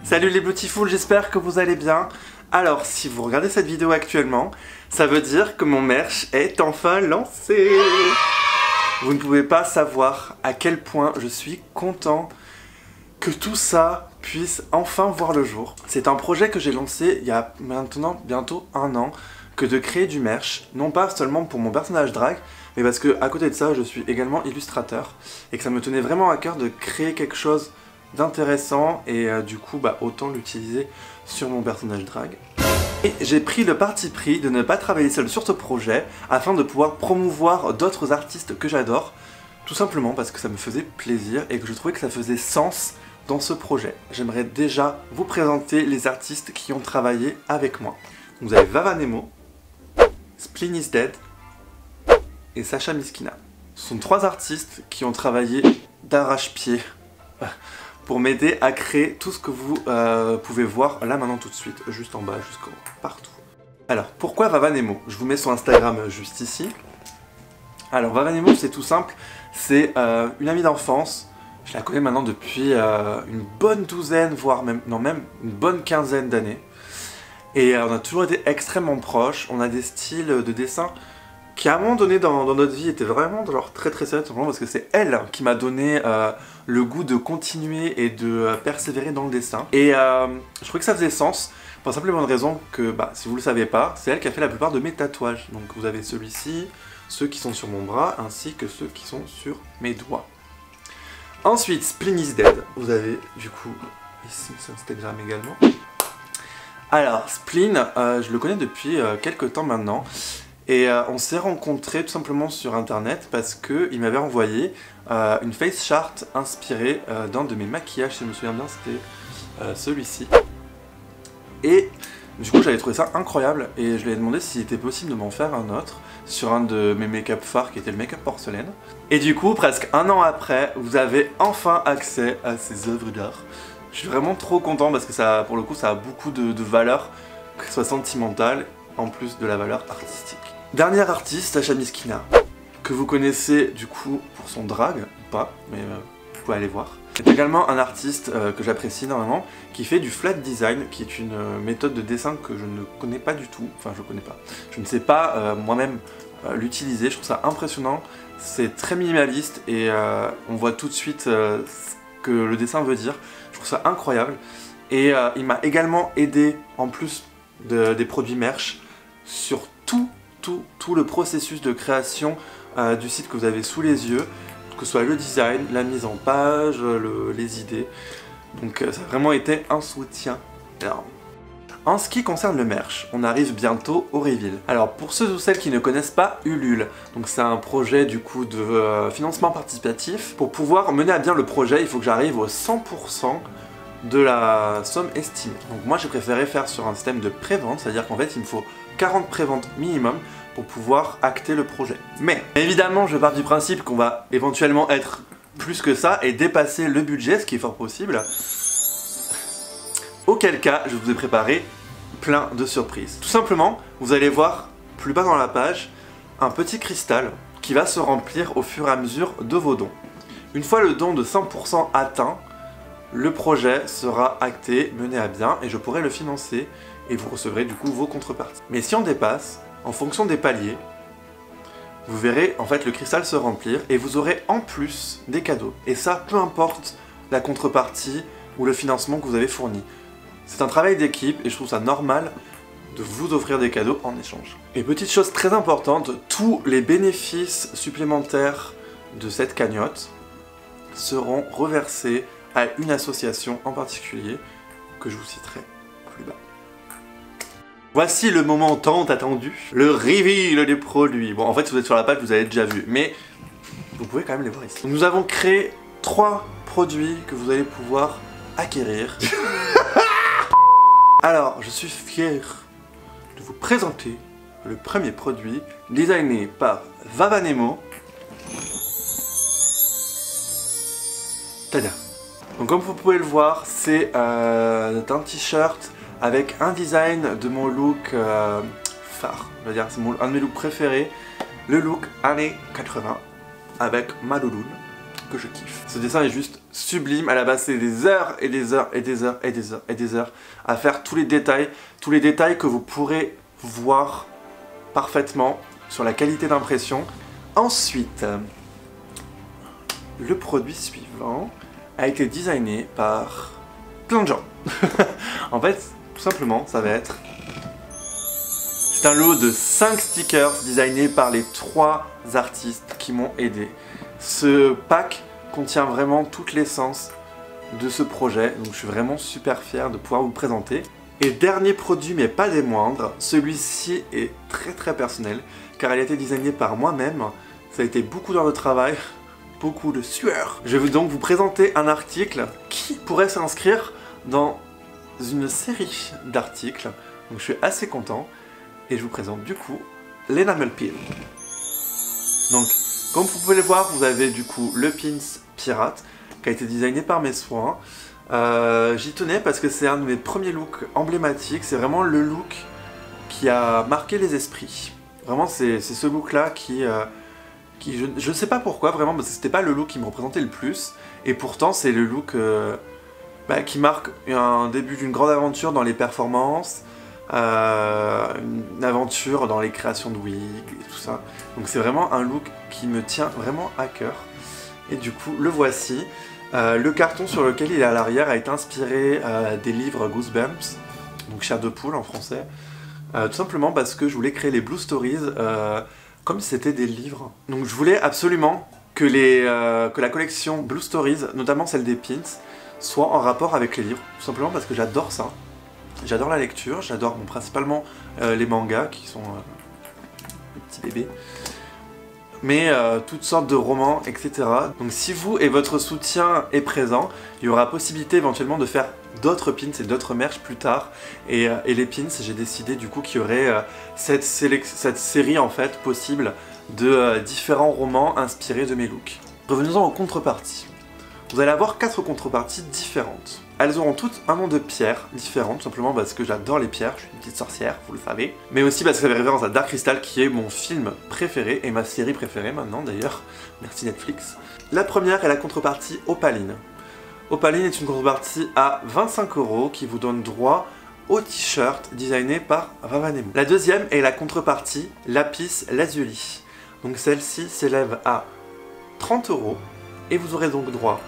Salut les Beautiful, j'espère que vous allez bien. Alors, si vous regardez cette vidéo actuellement, ça veut dire que mon merch est enfin lancé. Vous ne pouvez pas savoir à quel point je suis content que tout ça puisse enfin voir le jour. C'est un projet que j'ai lancé il y a maintenant bientôt 1 an, que de créer du merch, non pas seulement pour mon personnage drag, mais parce que à côté de ça, je suis également illustrateur et que ça me tenait vraiment à cœur de créer quelque chose d'intéressant et du coup autant l'utiliser sur mon personnage drag. Et j'ai pris le parti pris de ne pas travailler seul sur ce projet afin de pouvoir promouvoir d'autres artistes que j'adore, tout simplement parce que ça me faisait plaisir et que je trouvais que ça faisait sens dans ce projet. J'aimerais déjà vous présenter les artistes qui ont travaillé avec moi. Vous avez Vava Nemo, Spleen is Dead et Sacha Miskina. Ce sont 3 artistes qui ont travaillé d'arrache-pied pour m'aider à créer tout ce que vous pouvez voir là maintenant tout de suite, juste en bas, jusqu'au partout. Alors, pourquoi Vava Nemo? Je vous mets son Instagram juste ici. Alors, Vava Nemo, c'est tout simple, c'est une amie d'enfance. Je la connais maintenant depuis une bonne douzaine, voire même une bonne quinzaine d'années. Et on a toujours été extrêmement proches, on a des styles de dessin qui à un moment donné dans notre vie était vraiment genre très sérieux, simplement parce que c'est elle qui m'a donné le goût de continuer et de persévérer dans le dessin. Et je trouvais que ça faisait sens, pour la simple et bonne raison que, si vous le savez pas, c'est elle qui a fait la plupart de mes tatouages. Donc vous avez celui-ci, ceux qui sont sur mon bras, ainsi que ceux qui sont sur mes doigts. Ensuite, Spleen is Dead, vous avez du coup ici sur Instagram également. Alors, Spleen, je le connais depuis quelques temps maintenant. Et on s'est rencontrés tout simplement sur internet parce qu'il m'avait envoyé une face chart inspirée d'un de mes maquillages, si je me souviens bien, c'était celui-ci. Et du coup j'avais trouvé ça incroyable et je lui ai demandé s'il était possible de m'en faire un autre sur un de mes make-up phares qui était le make-up porcelaine. Et du coup, presque 1 an après, vous avez enfin accès à ces œuvres d'art. Je suis vraiment trop content parce que ça, pour le coup, ça a beaucoup de valeur, que ce soit sentimentale, en plus de la valeur artistique. Dernier artiste, Sacha Miskina, que vous connaissez du coup pour son drag, ou pas, mais vous pouvez aller voir. C'est également un artiste que j'apprécie énormément, qui fait du flat design, qui est une méthode de dessin que je ne connais pas du tout, enfin je connais pas. Je ne sais pas moi-même l'utiliser, je trouve ça impressionnant, c'est très minimaliste et on voit tout de suite ce que le dessin veut dire. Je trouve ça incroyable et il m'a également aidé, en plus des produits merch, sur tout le processus de création du site que vous avez sous les yeux, que ce soit le design, la mise en page, les idées. Donc ça a vraiment été un soutien énorme. En ce qui concerne le merch, on arrive bientôt au reveal. Alors pour ceux ou celles qui ne connaissent pas Ulule, donc c'est un projet du coup de financement participatif. Pour pouvoir mener à bien le projet, il faut que j'arrive au 100% de la somme estimée. Donc moi j'ai préféré faire sur un système de prévente, c'est-à-dire qu'en fait il me faut 40 préventes minimum pour pouvoir acter le projet. Mais évidemment je pars du principe qu'on va éventuellement être plus que ça et dépasser le budget, ce qui est fort possible. Auquel cas je vous ai préparé plein de surprises. Tout simplement, vous allez voir plus bas dans la page un petit cristal qui va se remplir au fur et à mesure de vos dons. Une fois le don de 100% atteint, le projet sera acté, mené à bien et je pourrai le financer et vous recevrez du coup vos contreparties. Mais si on dépasse, en fonction des paliers, vous verrez en fait le cristal se remplir et vous aurez en plus des cadeaux. Et ça, peu importe la contrepartie ou le financement que vous avez fourni. C'est un travail d'équipe et je trouve ça normal de vous offrir des cadeaux en échange. Et petite chose très importante, tous les bénéfices supplémentaires de cette cagnotte seront reversés à une association en particulier que je vous citerai plus bas. Voici le moment tant attendu, le reveal des produits. Bon, en fait, si vous êtes sur la page, vous avez déjà vu, mais vous pouvez quand même les voir ici. Nous avons créé 3 produits que vous allez pouvoir acquérir. Alors, je suis fier de vous présenter le premier produit designé par Vava Nemo. Tada! Donc comme vous pouvez le voir, c'est un t-shirt avec un design de mon look phare. On va dire c'est un de mes looks préférés, le look années 80 avec ma doudoune que je kiffe. Ce dessin est juste sublime. À la base, c'est des heures et des heures et des heures et des heures et des heures à faire tous les détails que vous pourrez voir parfaitement sur la qualité d'impression. Ensuite, le produit suivant a été designé par plein de gens. En fait, tout simplement, ça va être... C'est un lot de 5 stickers designés par les 3 artistes qui m'ont aidé. Ce pack contient vraiment toute l'essence de ce projet, donc je suis vraiment super fier de pouvoir vous le présenter. Et dernier produit, mais pas des moindres, celui-ci est très personnel, car il a été designé par moi-même. Ça a été beaucoup d'heures de travail, beaucoup de sueur. Je vais donc vous présenter un article qui pourrait s'inscrire dans une série d'articles, donc je suis assez content. Et je vous présente du coup l'Enamel Pin. Donc, comme vous pouvez le voir, vous avez du coup le pins pirate qui a été designé par mes soins. J'y tenais parce que c'est un de mes premiers looks emblématiques. C'est vraiment le look qui a marqué les esprits. Vraiment, c'est ce look-là qui je ne sais pas pourquoi, vraiment, parce que c'était pas le look qui me représentait le plus. Et pourtant, c'est le look qui marque un début d'une grande aventure dans les performances. Une aventure dans les créations de wigs et tout ça. Donc c'est vraiment un look qui me tient vraiment à cœur. Et du coup, le voici. Le carton sur lequel il est à l'arrière a été inspiré des livres Goosebumps, donc Chair de poule en français. Tout simplement parce que je voulais créer les Blue Stories comme si c'était des livres. Donc je voulais absolument que la collection Blue Stories, notamment celle des pins, soit en rapport avec les livres. Tout simplement parce que j'adore ça. J'adore la lecture, j'adore principalement les mangas qui sont des petits bébés, mais toutes sortes de romans, etc. Donc si vous et votre soutien est présent, il y aura possibilité éventuellement de faire d'autres pins et d'autres merch plus tard. Et les pins, j'ai décidé du coup qu'il y aurait cette série en fait possible de différents romans inspirés de mes looks. Revenons-en aux contreparties. Vous allez avoir 4 contreparties différentes. Elles auront toutes un nom de pierre différent, tout simplement parce que j'adore les pierres, je suis une petite sorcière, vous le savez. Mais aussi parce que ça fait référence à Dark Crystal, qui est mon film préféré, et ma série préférée maintenant d'ailleurs, merci Netflix. La première est la contrepartie Opaline. Opaline est une contrepartie à 25 € qui vous donne droit au t-shirt designé par Vavanemo. La deuxième est la contrepartie Lapis Lazuli. Donc celle-ci s'élève à 30 € et vous aurez donc droit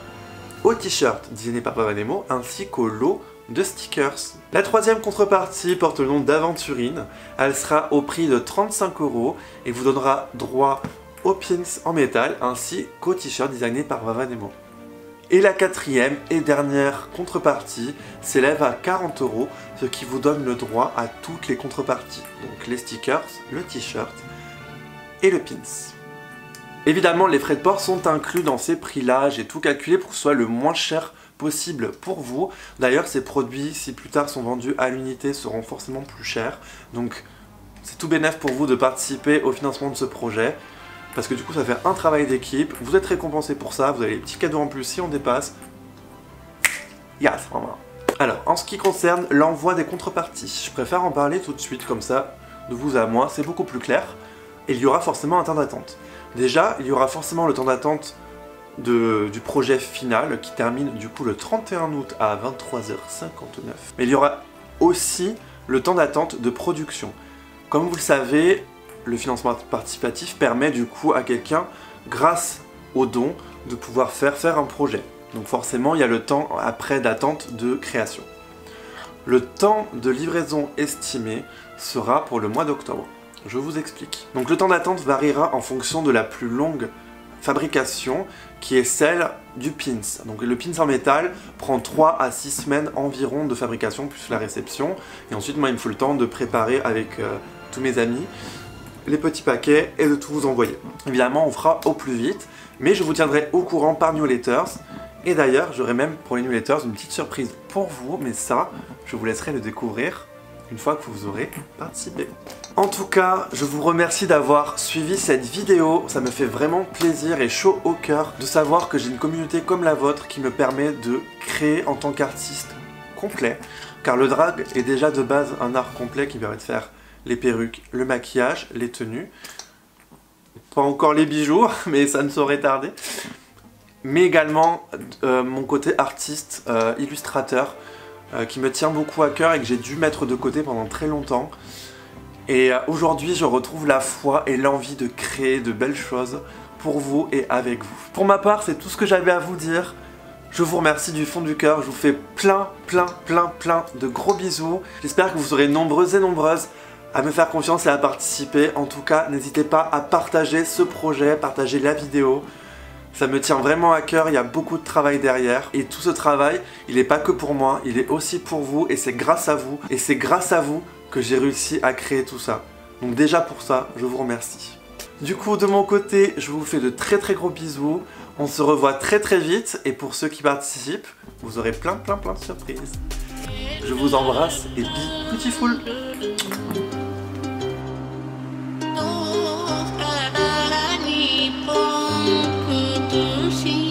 au t-shirt designé par Vavanemo ainsi qu'au lot de stickers. La troisième contrepartie porte le nom d'Aventurine. Elle sera au prix de 35 € et vous donnera droit aux pins en métal ainsi qu'au t-shirt designé par Vavanemo. Et la quatrième et dernière contrepartie s'élève à 40 €, ce qui vous donne le droit à toutes les contreparties, donc les stickers, le t-shirt et le pins. Évidemment, les frais de port sont inclus dans ces prix-là, j'ai tout calculé pour que ce soit le moins cher possible pour vous. D'ailleurs, ces produits, si plus tard sont vendus à l'unité, seront forcément plus chers. Donc, c'est tout bénef pour vous de participer au financement de ce projet, parce que du coup, ça fait un travail d'équipe. Vous êtes récompensé pour ça, vous avez des petits cadeaux en plus si on dépasse. Yes, vraiment. Alors, en ce qui concerne l'envoi des contreparties, je préfère en parler tout de suite, comme ça, de vous à moi, c'est beaucoup plus clair. Et il y aura forcément un temps d'attente. Déjà, il y aura forcément le temps d'attente du projet final qui termine du coup le 31 août à 23h59. Mais il y aura aussi le temps d'attente de production. Comme vous le savez, le financement participatif permet du coup à quelqu'un, grâce aux dons, de pouvoir faire un projet. Donc forcément, il y a le temps après d'attente de création. Le temps de livraison estimé sera pour le mois d'octobre. Je vous explique. Donc le temps d'attente variera en fonction de la plus longue fabrication, qui est celle du pins. Donc le pins en métal prend 3 à 6 semaines environ de fabrication, plus la réception. Et ensuite, moi, il me faut le temps de préparer avec tous mes amis les petits paquets et de tout vous envoyer. Évidemment, on fera au plus vite, mais je vous tiendrai au courant par newsletters. Et d'ailleurs, j'aurai même pour les newsletters une petite surprise pour vous, mais ça, je vous laisserai le découvrir une fois que vous aurez participé. En tout cas, je vous remercie d'avoir suivi cette vidéo. Ça me fait vraiment plaisir et chaud au cœur de savoir que j'ai une communauté comme la vôtre qui me permet de créer en tant qu'artiste complet. Car le drag est déjà de base un art complet qui permet de faire les perruques, le maquillage, les tenues. Pas encore les bijoux, mais ça ne saurait tarder. mais également mon côté artiste, illustrateur, qui me tient beaucoup à cœur et que j'ai dû mettre de côté pendant très longtemps. Et aujourd'hui, je retrouve la foi et l'envie de créer de belles choses pour vous et avec vous. Pour ma part, c'est tout ce que j'avais à vous dire. Je vous remercie du fond du cœur. Je vous fais plein de gros bisous. J'espère que vous serez nombreuses et nombreuses à me faire confiance et à participer. En tout cas, n'hésitez pas à partager ce projet, partager la vidéo. Ça me tient vraiment à cœur, il y a beaucoup de travail derrière. Et tout ce travail, il n'est pas que pour moi, il est aussi pour vous. Et c'est grâce à vous. Et c'est grâce à vous que j'ai réussi à créer tout ça. Donc déjà pour ça, je vous remercie. Du coup, de mon côté, je vous fais de très gros bisous. On se revoit très vite. Et pour ceux qui participent, vous aurez plein de surprises. Je vous embrasse et be beautiful. She